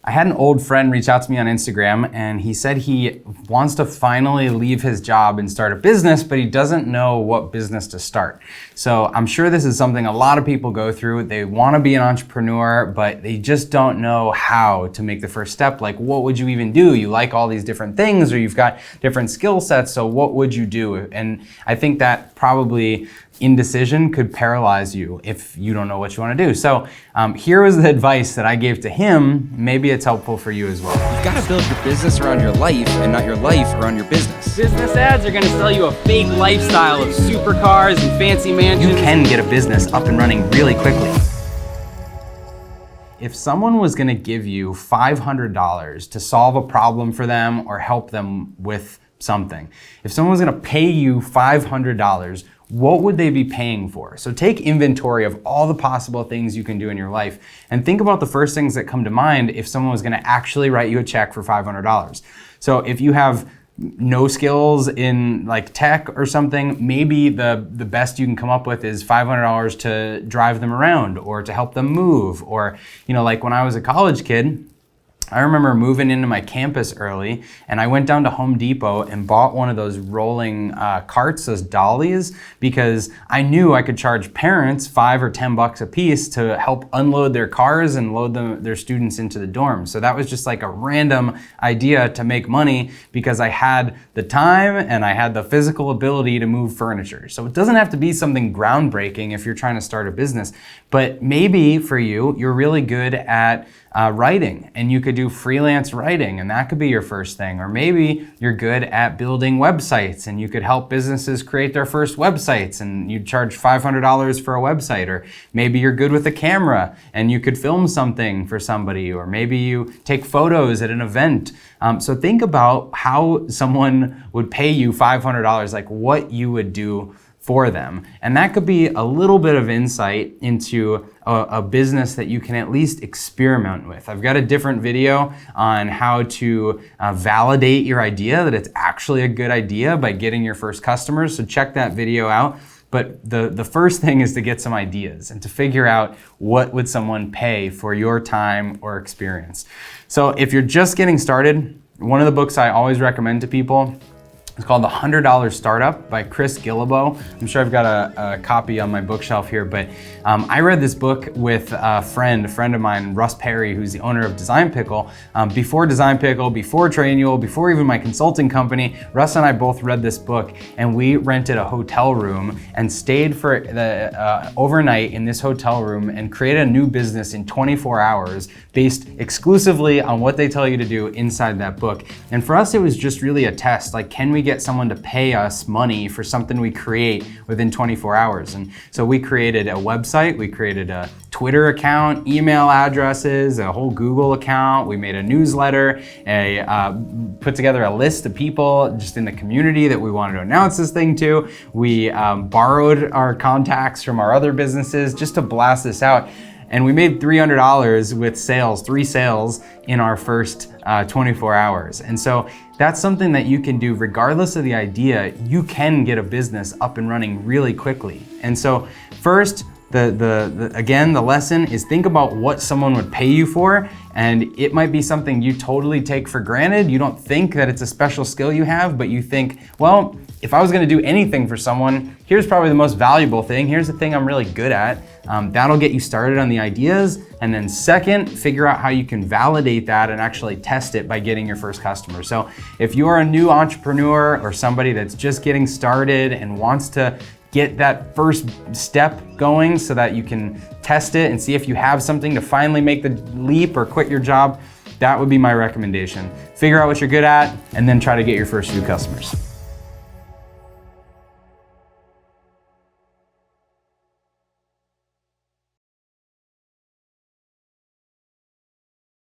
I had an old friend reach out to me on Instagram, and he said he wants to finally leave his job and start a business, but he doesn't know what business to start. So I'm sure this is something a lot of people go through. They want to be an entrepreneur, but they just don't know how to make the first step. Like, what would you even do? You like all these different things, or you've got different skill sets, so what would you do? And I think that probably indecision could paralyze you if you don't know what you want to do. So here was the advice that I gave to him. Maybe it's helpful for you as well. You've got to build your business around your life and not your life around your business. Business ads are going to sell you a fake lifestyle of supercars and fancy mansions. You can get a business up and running really quickly. If someone was going to give you $500 to solve a problem for them or help them with something, if someone was going to pay you $500, what would they be paying for? So take inventory of all the possible things you can do in your life and think about the first things that come to mind if someone was going to actually write you a check for $500. So if you have no skills in like tech or something, maybe the best you can come up with is $500 to drive them around or to help them move. Or, like when I was a college kid, I remember moving into my campus early, and I went down to Home Depot and bought one of those rolling carts, those dollies, because I knew I could charge parents $5 or $10 a piece to help unload their cars and load their students into the dorm. So that was just like a random idea to make money because I had the time and I had the physical ability to move furniture. So it doesn't have to be something groundbreaking if you're trying to start a business, but maybe for you, you're really good at writing, and you could do freelance writing, and that could be your first thing. Or maybe you're good at building websites, and you could help businesses create their first websites, and you'd charge $500 for a website. Or maybe you're good with a camera, and you could film something for somebody. Or maybe you take photos at an event. So think about how someone would pay you $500, like what you would do for them. And that could be a little bit of insight into a business that you can at least experiment with. I've got a different video on how to validate your idea that it's actually a good idea by getting your first customers. So check that video out. But the first thing is to get some ideas and to figure out what would someone pay for your time or experience. So if you're just getting started, one of the books I always recommend to people, it's called The $100 Startup by Chris Guillebeau. I'm sure I've got a copy on my bookshelf here, but I read this book with a friend of mine, Russ Perry, who's the owner of Design Pickle. Before Design Pickle, before Trainual, before even my consulting company, Russ and I both read this book, and we rented a hotel room and stayed for the overnight in this hotel room and created a new business in 24 hours based exclusively on what they tell you to do inside that book. And for us, it was just really a test. Like, can we get someone to pay us money for something we create within 24 hours? And so we created a website, we created a Twitter account, email addresses, a whole Google account. We made a newsletter, put together a list of people just in the community that we wanted to announce this thing to. We borrowed our contacts from our other businesses just to blast this out. And we made $300 with sales, 3 sales in our first 24 hours. And so that's something that you can do regardless of the idea. You can get a business up and running really quickly. And so first, again, the lesson is think about what someone would pay you for, and it might be something you totally take for granted. You don't think that it's a special skill you have, but you think, well, if I was gonna do anything for someone, here's probably the most valuable thing. Here's the thing I'm really good at. That'll get you started on the ideas. And then second, figure out how you can validate that and actually test it by getting your first customer. So if you're a new entrepreneur or somebody that's just getting started and wants to get that first step going so that you can test it and see if you have something to finally make the leap or quit your job, that would be my recommendation. Figure out what you're good at and then try to get your first few customers.